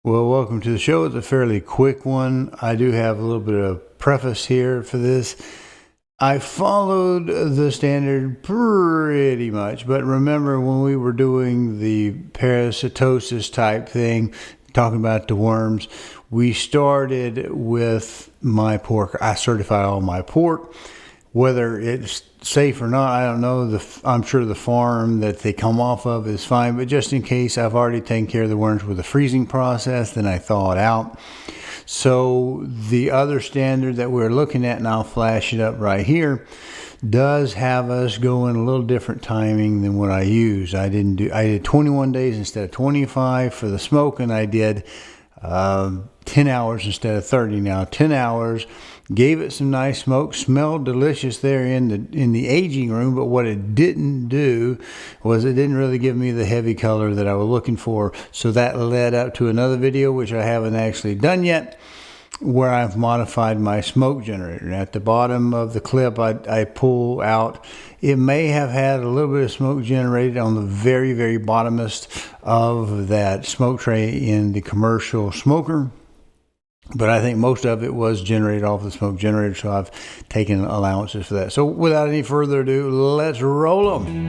Well, welcome to the show. It's a fairly quick one. I do have a little bit of preface here for this. I followed the standard pretty much, but remember when we were doing the parasitosis type thing, talking about the worms, we started with my pork. I certify all my pork. Whether it's safe or not, I don't know. I'm sure the farm that they come off of is fine, but just in case, I've already taken care of the worms with a freezing process, then I thaw it out. So the other standard that we're looking at, and I'll flash it up right here, does have us going a little different timing than what I use. I did 21 days instead of 25 for the smoke, and I did 10 hours instead of 30. Now 10 hours gave it some nice smoke, smelled delicious there in the aging room, but what it didn't do was it didn't really give me the heavy color that I was looking for. So that led up to another video, which I haven't actually done yet, where I've modified my smoke generator. And at the bottom of the clip, I pull out, it may have had a little bit of smoke generated on the very, very bottomest of that smoke tray in the commercial smoker. But I think most of it was generated off the smoke generator, so I've taken allowances for that. So without any further ado, let's roll them.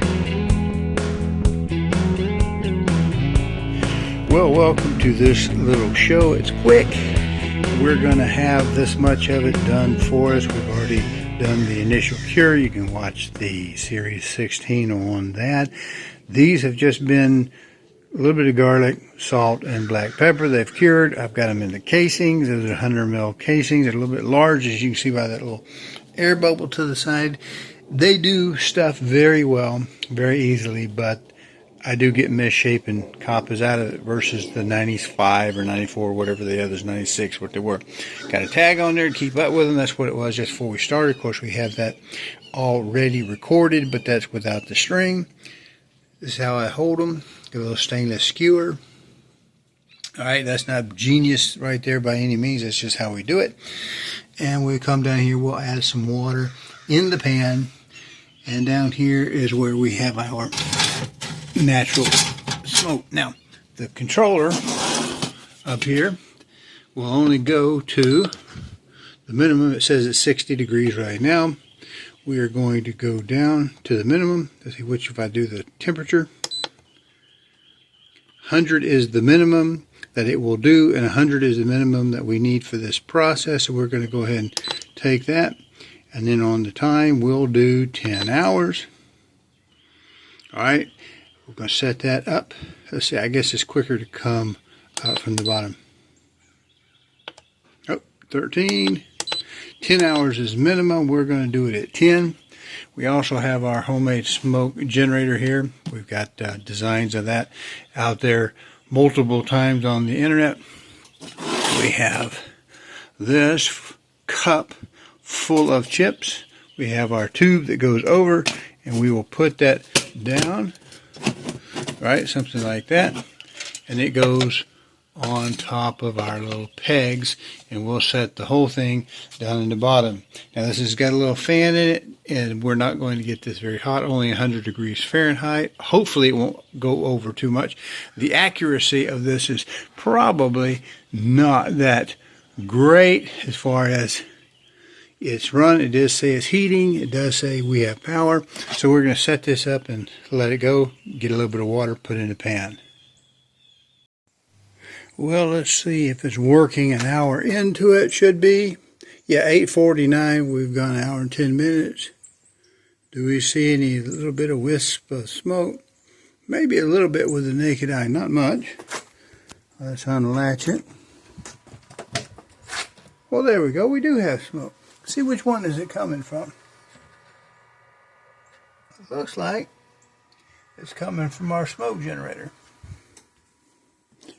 Well, welcome to this little show. It's quick. We're going to have this much of it done for us. We've already done the initial cure. You can watch the Series 16 on that. These have just been a little bit of garlic, salt, and black pepper. They've cured. I've got them in the casings. Those are 100 ml casings. They're a little bit large, as you can see by that little air bubble to the side. They do stuff very well, very easily, but I do get misshapen coppas out of it versus the 95 or 94, whatever the others, 96, what they were. Got a tag on there to keep up with them. That's what it was just before we started. Of course, we have that already recorded, but that's without the string. This is how I hold them. Got a little stainless skewer. All right, that's not genius right there by any means. That's just how we do it. And we come down here, we'll add some water in the pan. And down here is where we have our natural smoke. Now, the controller up here will only go to the minimum. It says it's 60 degrees right now. We are going to go down to the minimum. Let's see which, if I do the temperature. 100 is the minimum that it will do, and 100 is the minimum that we need for this process. So we're going to go ahead and take that. And then on the time, we'll do 10 hours. All right. We're going to set that up. Let's see, I guess it's quicker to come out from the bottom. Oh, 13. 10 hours is minimum. We're going to do it at 10. We also have our homemade smoke generator here. We've got designs of that out there multiple times on the internet. We have this cup full of chips. We have our tube that goes over, and we will put that down, right, something like that, and it goes on top of our little pegs, and we'll set the whole thing down in the bottom. Now this has got a little fan in it, and we're not going to get this very hot, only 100 degrees Fahrenheit. Hopefully it won't go over too much. The accuracy of this is probably not that great as far as it's run. It does say it's heating. It does say we have power. So we're going to set this up and let it go, get a little bit of water, put it in the pan. Well, let's see if it's working. An hour into it, should be. Yeah, 8:49. We've gone an hour and 10 minutes. Do we see any little bit of wisp of smoke? Maybe a little bit with the naked eye, not much. Let's unlatch it. Well, there we go. We do have smoke. See, which one is it coming from? It looks like it's coming from our smoke generator.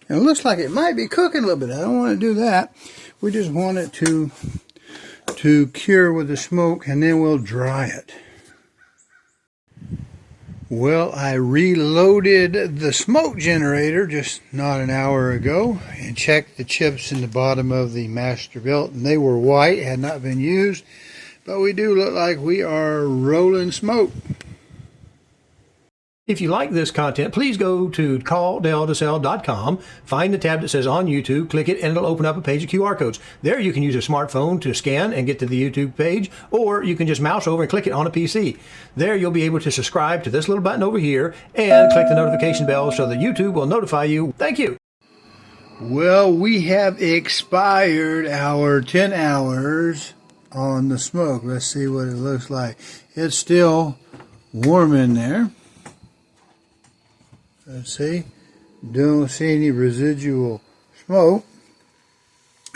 And it looks like it might be cooking a little bit. I don't want to do that. We just want it to cure with the smoke, and then we'll dry it. Well, I reloaded the smoke generator just not an hour ago and checked the chips in the bottom of the Masterbilt, and they were white, had not been used, but we do look like we are rolling smoke. If you like this content, please go to calldeltosell.com, find the tab that says on YouTube, click it, and it'll open up a page of QR codes. There you can use a smartphone to scan and get to the YouTube page, or you can just mouse over and click it on a PC. There you'll be able to subscribe to this little button over here and click the notification bell so that YouTube will notify you. Thank you. Well, we have expired our 10 hours on the smoke. Let's see what it looks like. It's still warm in there. Let's see. Don't see any residual smoke.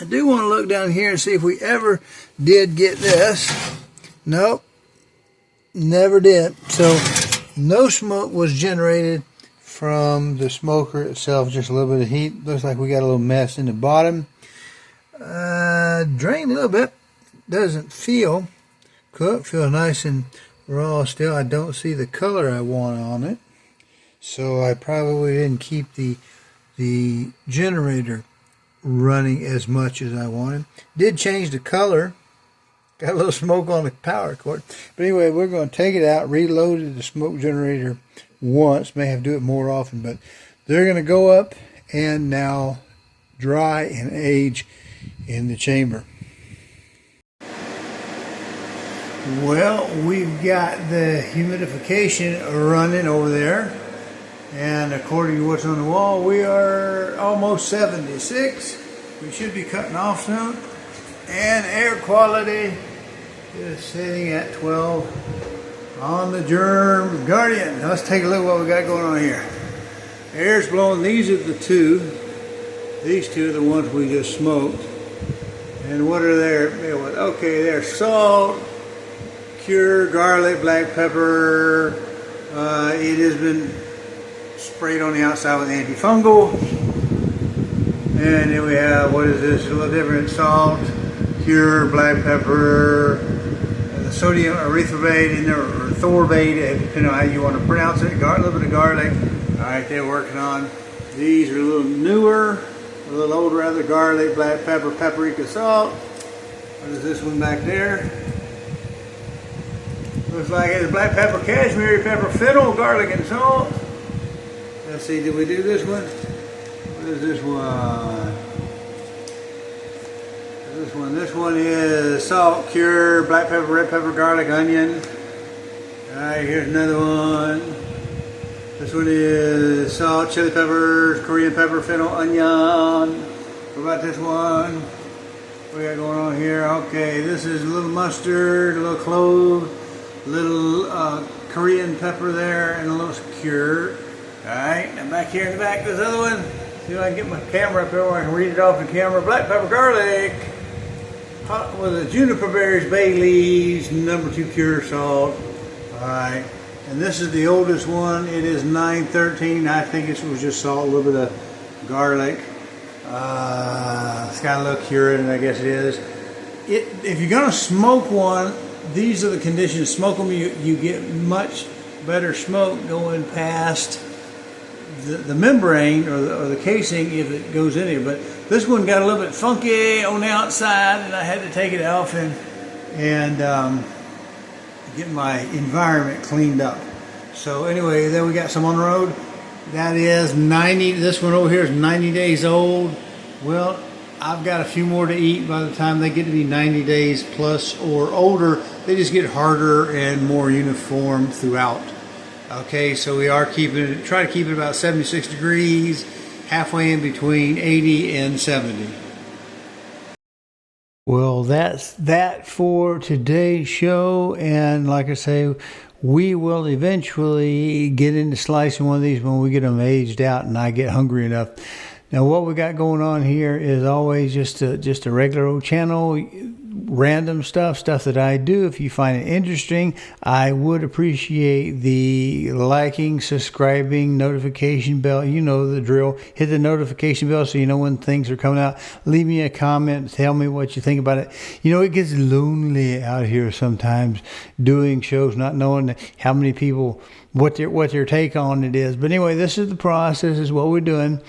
I do want to look down here and see if we ever did get this. Nope. Never did. So no smoke was generated from the smoker itself. Just a little bit of heat. Looks like we got a little mess in the bottom. Drained a little bit. Doesn't feel cooked. Feels nice and raw still. I don't see the color I want on it. So I probably didn't keep the generator running as much as I wanted. Did change the color. Got a little smoke on the power cord. But anyway, we're going to take it out, reloaded the smoke generator once. May have to do it more often, but they're going to go up and now dry and age in the chamber. Well, we've got the humidification running over there. And according to what's on the wall, we are almost 76. We should be cutting off soon. And air quality is sitting at 12 on the Germ Guardian. Now let's take a look at what we got going on here. Air's blowing. These are the two. These two are the ones we just smoked. And what are there? Okay, there's salt, cured garlic, black pepper. It has been sprayed on the outside with antifungal. And then we have, what is this? A little different. Salt, pure black pepper, sodium erythrobate in there, or thorbate, depending on how you want to pronounce it. A little bit of garlic. Alright, they're working on. These are a little newer, a little older rather. Garlic, black pepper, paprika, salt. What is this one back there? Looks like it's black pepper, cashmere pepper, fennel, garlic, and salt. Let's see, did we do this one? What is this one? This one is salt, cured, black pepper, red pepper, garlic, onion. Alright, here's another one. This one is salt, chili peppers, Korean pepper, fennel, onion. What about this one? What we got going on here? Okay, this is a little mustard, a little clove, a little Korean pepper there, and a little cured. Alright, and back here in the back, this other one. See if I can get my camera up there where I can read it off the camera. Black pepper, garlic, hot with the juniper berries, bay leaves, number 2 pure salt. Alright, and this is the oldest one. It is 913. I think it was just salt, a little bit of garlic. It's got a little cured, and I guess it is. If you're going to smoke one, these are the conditions. Smoke them, you get much better smoke going past the membrane or the casing if it goes in here. But this one got a little bit funky on the outside, and I had to take it off and get my environment cleaned up. So anyway, then we got some on the road. That is 90. This one over here is 90 days old. Well, I've got a few more to eat by the time they get to be 90 days plus or older. They just get harder and more uniform throughout. Okay, so we are try to keep it about 76 degrees, halfway in between 80 and 70. Well, that's that for today's show, and like I say, we will eventually get into slicing one of these when we get them aged out and I get hungry enough. Now, what we got going on here is always just a regular old channel, random stuff that I do. If you find it interesting, I would appreciate the liking, subscribing, notification bell. You know the drill. Hit the notification bell so you know when things are coming out. Leave me a comment. Tell me what you think about it. You know, it gets lonely out here sometimes doing shows, not knowing how many people, what their take on it is. But anyway, this is the process. This is what we're doing.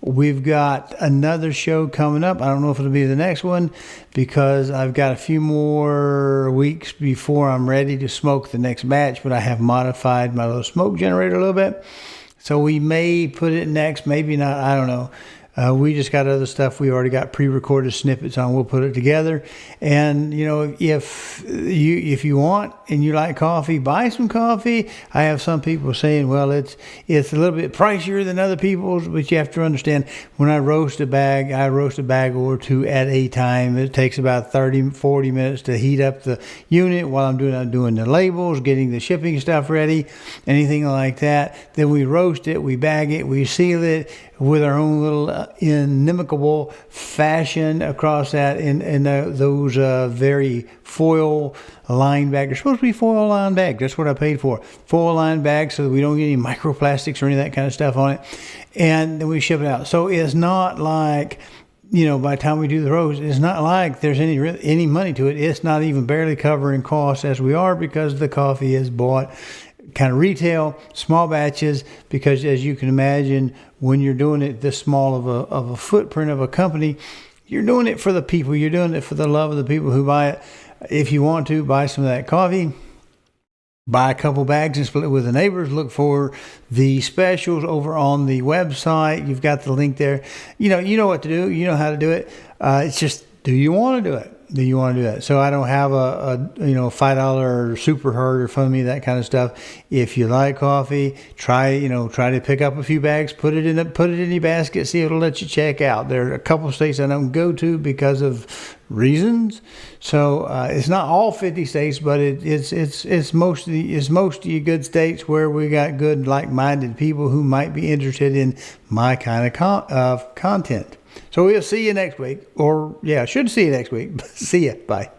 We've got another show coming up. I don't know if it'll be the next one because I've got a few more weeks before I'm ready to smoke the next batch, but I have modified my little smoke generator a little bit. So we may put it next, maybe not, I don't know. We just got other stuff we already got pre-recorded snippets on. We'll put it together. And, you know, if you want and you like coffee, buy some coffee. I have some people saying, well, it's a little bit pricier than other people's, but you have to understand when I roast a bag or two at a time. It takes about 30-40 minutes to heat up the unit while I'm doing the labels, getting the shipping stuff ready, anything like that. Then we roast it, we bag it, we seal it with our own little inimicable fashion across that in those very foil lined bags. They're supposed to be foil lined bags. That's what I paid for. Foil lined bags so that we don't get any microplastics or any of that kind of stuff on it. And then we ship it out. So it's not like, you know, by the time we do the roast, it's not like there's any money to it. It's not even barely covering costs as we are because the coffee is bought kind of retail, small batches, because as you can imagine, when you're doing it this small of a footprint of a company, you're doing it for the people. You're doing it for the love of the people who buy it. If you want to buy some of that coffee, buy a couple bags and split it with the neighbors. Look for the specials over on the website. You've got the link there. You know what to do. You know how to do it. It's just, do you want to do it? Do you want to do that? So I don't have a $5 super herd or fund me, that kind of stuff. If you like coffee, try to pick up a few bags, put it in your basket, see if it'll let you check out. There are a couple of states I don't go to because of reasons. So it's not all 50 states, but it's most of the good states where we got good like-minded people who might be interested in my kind of content. So we'll see you next week. Or, yeah, I should see you next week. See ya. Bye.